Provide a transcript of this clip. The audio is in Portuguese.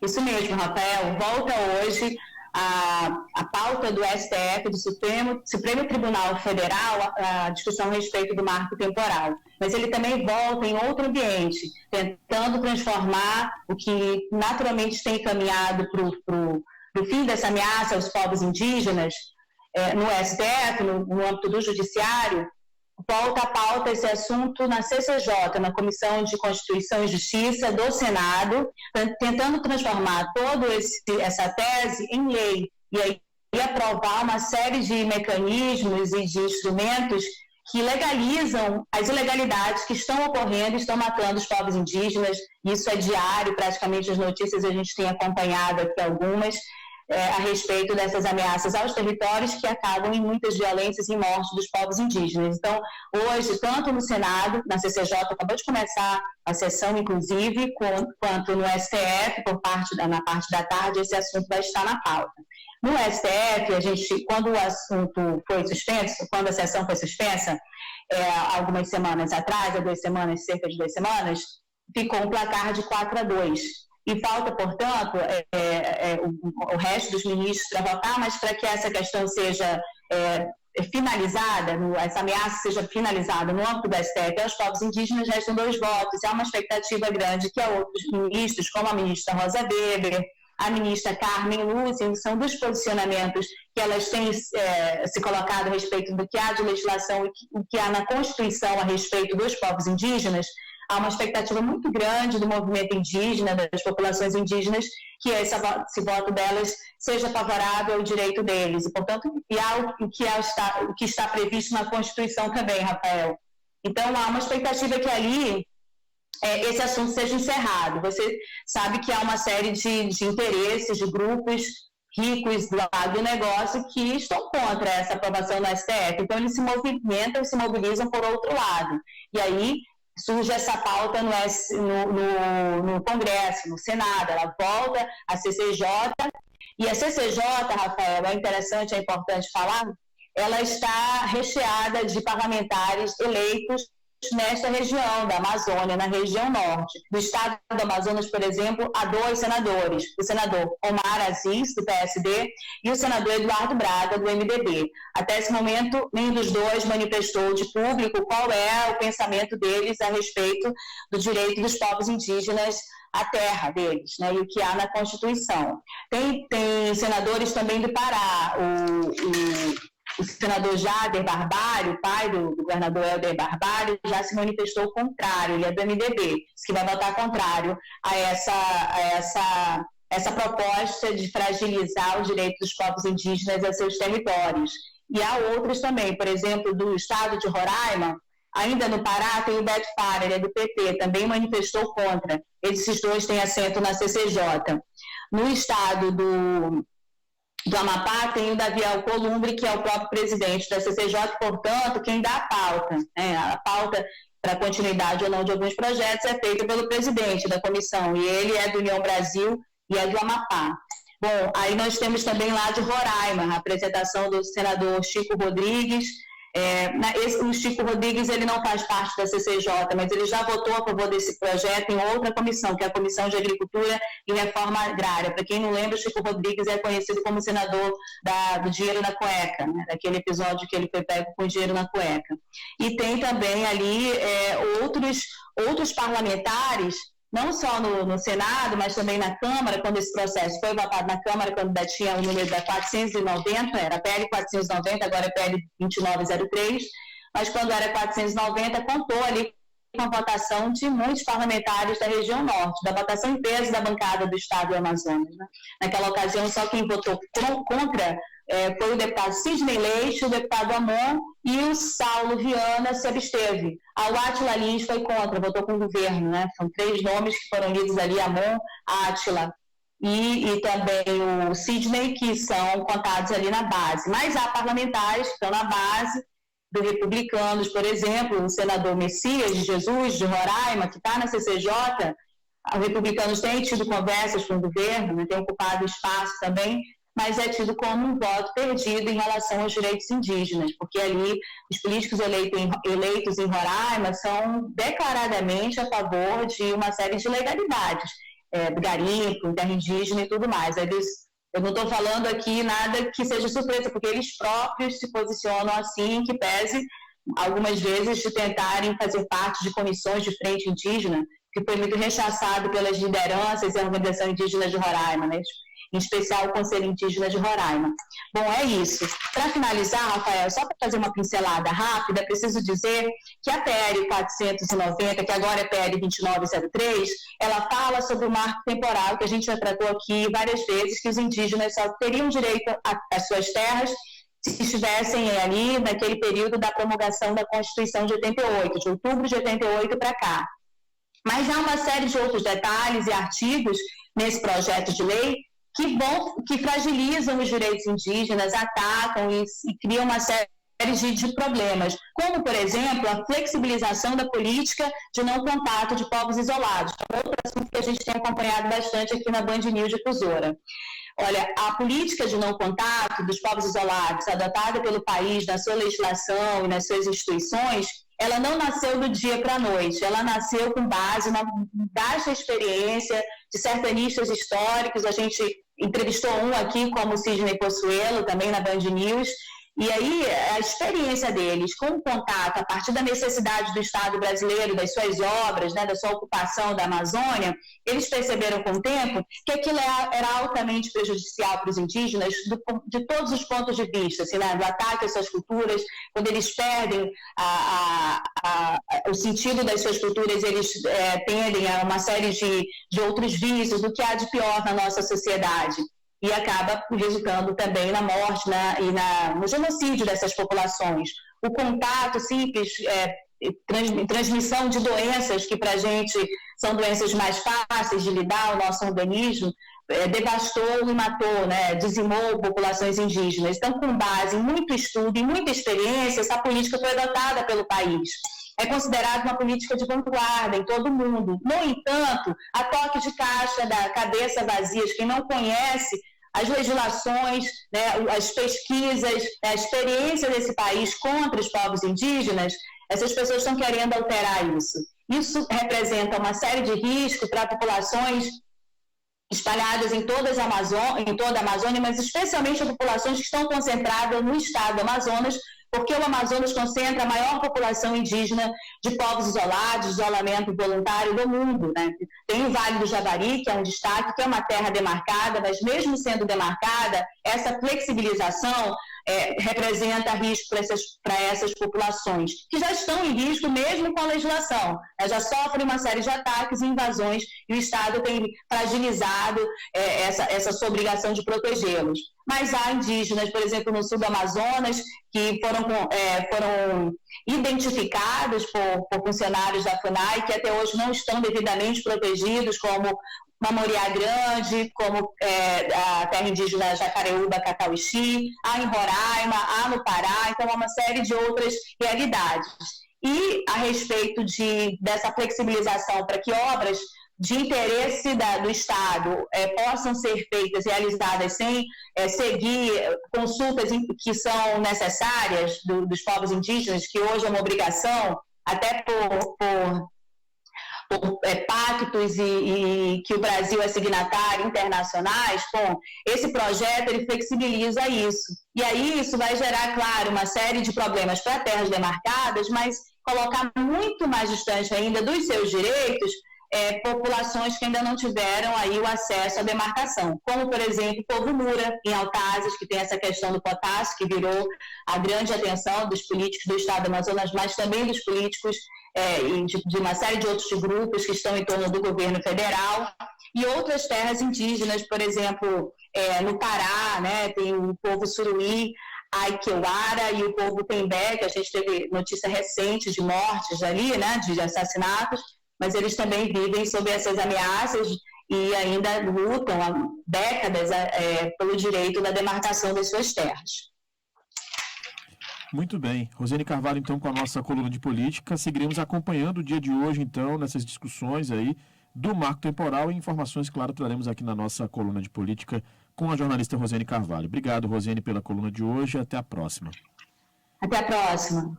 Isso mesmo, Rafael. Volta hoje a pauta do STF, do Supremo Tribunal Federal, a discussão a respeito do marco temporal. Mas ele também volta em outro ambiente, tentando transformar o que naturalmente tem caminhado para o fim dessa ameaça aos povos indígenas no STF, no âmbito do Judiciário. Volta a pauta esse assunto na CCJ, na Comissão de Constituição e Justiça do Senado, tentando transformar toda essa tese em lei e aí aprovar uma série de mecanismos e de instrumentos que legalizam as ilegalidades que estão ocorrendo e estão matando os povos indígenas. Isso é diário, praticamente as notícias a gente tem acompanhado aqui algumas, a respeito dessas ameaças aos territórios que acabam em muitas violências e mortes dos povos indígenas. Então, hoje, tanto no Senado, na CCJ, acabou de começar a sessão, inclusive, quanto no STF, na parte da tarde, esse assunto vai estar na pauta. No STF, quando o assunto foi suspenso, quando a sessão foi suspensa, algumas semanas atrás, cerca de 2 semanas, ficou um placar de 4-2. E falta, portanto, o resto dos ministros para votar, mas para que essa questão seja finalizada, essa ameaça seja finalizada no âmbito do STF aos povos indígenas, restam 2 votos. Há uma expectativa grande que outros ministros, como a ministra Rosa Weber, a ministra Carmen Lúcia, são dos posicionamentos que elas têm se colocado a respeito do que há de legislação e o que há na Constituição a respeito dos povos indígenas. Há uma expectativa muito grande do movimento indígena, das populações indígenas, que esse voto delas seja favorável ao direito deles. E, portanto, o que está previsto na Constituição também, Rafael. Então, há uma expectativa que ali esse assunto seja encerrado. Você sabe que há uma série de interesses, de grupos ricos do agronegócio que estão contra essa aprovação no STF. Então, eles se movimentam e se mobilizam por outro lado. E aí surge essa pauta no Congresso, no Senado, ela volta à CCJ, e a CCJ, Rafael, é interessante, é importante falar, ela está recheada de parlamentares eleitos nesta região da Amazônia, na região norte. Do estado do Amazonas, por exemplo, há 2 senadores, o senador Omar Aziz, do PSD, e o senador Eduardo Braga, do MDB. Até esse momento, nenhum dos 2 manifestou de público qual é o pensamento deles a respeito do direito dos povos indígenas à terra deles, né, e o que há na Constituição. Tem senadores também do Pará, o senador Jader Barbalho, pai do governador Helder Barbalho, já se manifestou contrário, ele é do MDB, disse que vai votar contrário a essa proposta de fragilizar os direitos dos povos indígenas a seus territórios. E há outros também, por exemplo, do estado de Roraima, ainda no Pará, tem o Beto Fara, ele é do PP, também manifestou contra. Esses 2 têm assento na CCJ. No estado do Amapá tem o Davi Alcolumbre, que é o próprio presidente da CCJ, portanto, quem dá a pauta, a pauta para a continuidade ou não de alguns projetos é feita pelo presidente da comissão, e ele é do União Brasil e é do Amapá. Bom, aí nós temos também lá de Roraima, a apresentação do senador Chico Rodrigues. O Chico Rodrigues ele não faz parte da CCJ, mas ele já votou a favor desse projeto em outra comissão, que é a Comissão de Agricultura e Reforma Agrária. Para quem não lembra, o Chico Rodrigues é conhecido como senador do dinheiro na cueca, né? Daquele episódio que ele foi pego com dinheiro na cueca. E tem também ali outros parlamentares, não só no Senado, mas também na Câmara, quando esse processo foi votado na Câmara, quando ainda tinha o número da 490, era PL 490, agora é PL 2903, mas quando era 490, contou ali com a votação de muitos parlamentares da região norte, da votação em peso da bancada do Estado do Amazonas. Né? Naquela ocasião, só quem votou contra foi o deputado Sidney Leite, o deputado Amon e o Saulo Viana se absteve. A Átila Lins foi contra, votou com o governo, né? São 3 nomes que foram lidos ali, Amon, Átila e também o Sidney, que são contados ali na base. Mas há parlamentares que estão na base do Republicanos, por exemplo, o senador Messias de Jesus, de Roraima, que está na CCJ. Os Republicanos têm tido conversas com o governo, né? Tem ocupado espaço também, mas é tido como um voto perdido em relação aos direitos indígenas, porque ali os políticos eleitos em Roraima são declaradamente a favor de uma série de legalidades. do garimpo, terra indígena e tudo mais. Eu não estou falando aqui nada que seja surpresa, porque eles próprios se posicionam assim, que pese algumas vezes de tentarem fazer parte de comissões de frente indígena, que foi muito rechaçado pelas lideranças e a Organização Indígena de Roraima, né? Em especial o Conselho Indígena de Roraima. Bom, é isso. Para finalizar, Rafael, só para fazer uma pincelada rápida, preciso dizer que a PL 490, que agora é PL 2903, ela fala sobre o marco temporal, que a gente já tratou aqui várias vezes, que os indígenas só teriam direito às suas terras se estivessem ali naquele período da promulgação da Constituição de 88, de outubro de 88 para cá. Mas há uma série de outros detalhes e artigos nesse projeto de lei que fragilizam os direitos indígenas, atacam e criam uma série de problemas, como, por exemplo, a flexibilização da política de não contato de povos isolados, outro assunto que a gente tem acompanhado bastante aqui na Band News Difusora. Olha, a política de não contato dos povos isolados, adotada pelo país na sua legislação e nas suas instituições, ela não nasceu do dia para a noite, ela nasceu com base na vasta experiência de sertanistas históricos. A gente entrevistou um aqui, como o Sidney Possuelo, também na Band News, e aí a experiência deles com o contato a partir da necessidade do Estado brasileiro, das suas obras, né, da sua ocupação da Amazônia, eles perceberam com o tempo que aquilo era altamente prejudicial para os indígenas de todos os pontos de vista, assim, né, do ataque às suas culturas. Quando eles perdem o sentido das suas culturas, eles tendem a uma série de outros vícios, do que há de pior na nossa sociedade. E acaba resultando também na morte, né, e no genocídio dessas populações. O contato simples, transmissão de doenças que para a gente são doenças mais fáceis de lidar, o nosso organismo, devastou e matou, né, dizimou populações indígenas. Então, com base em muito estudo e muita experiência, essa política foi adotada pelo país. É considerada uma política de vanguarda em todo o mundo. No entanto, a toque de caixa da cabeça vazia, quem não conhece as legislações, né, as pesquisas, a experiência desse país contra os povos indígenas, essas pessoas estão querendo alterar isso. Isso representa uma série de riscos para populações espalhadas em toda a Amazônia, mas especialmente populações que estão concentradas no estado do Amazonas, porque o Amazonas concentra a maior população indígena de povos isolados, isolamento voluntário do mundo, né? Tem o Vale do Javari, que é um destaque, que é uma terra demarcada, mas mesmo sendo demarcada, essa flexibilização representa risco para essas populações, que já estão em risco mesmo com a legislação, já sofrem uma série de ataques e invasões, e o Estado tem fragilizado essa sua obrigação de protegê-los. Mas há indígenas, por exemplo, no sul do Amazonas, que foram identificados por funcionários da FUNAI, que até hoje não estão devidamente protegidos, como Mamoriá Grande, como a terra indígena Jacareúba, Cacauixi, há em Roraima, há no Pará, então há uma série de outras realidades. E a respeito dessa flexibilização para que obras de interesse do Estado possam ser feitas, realizadas sem seguir consultas que são necessárias dos povos indígenas, que hoje é uma obrigação, até por pactos e que o Brasil é signatário internacionais. Bom, esse projeto ele flexibiliza isso. E aí isso vai gerar, claro, uma série de problemas para terras demarcadas, mas colocar muito mais distante ainda dos seus direitos populações que ainda não tiveram aí o acesso à demarcação, como, por exemplo, o povo Mura, em Altazes, que tem essa questão do potássio, que virou a grande atenção dos políticos do Estado do Amazonas, mas também dos políticos e de uma série de outros grupos que estão em torno do governo federal, e outras terras indígenas, por exemplo, no Pará, né, tem o povo Suruí, Aiqueuara e o povo Tembé, que a gente teve notícia recente de mortes ali, né, de assassinatos, mas eles também vivem sob essas ameaças e ainda lutam há décadas pelo direito da demarcação das suas terras. Muito bem. Rosiane Carvalho, então, com a nossa coluna de política, seguiremos acompanhando o dia de hoje, então, nessas discussões aí do marco temporal e informações, claro, traremos aqui na nossa coluna de política com a jornalista Rosiane Carvalho. Obrigado, Rosiane, pela coluna de hoje. Até a próxima. Até a próxima.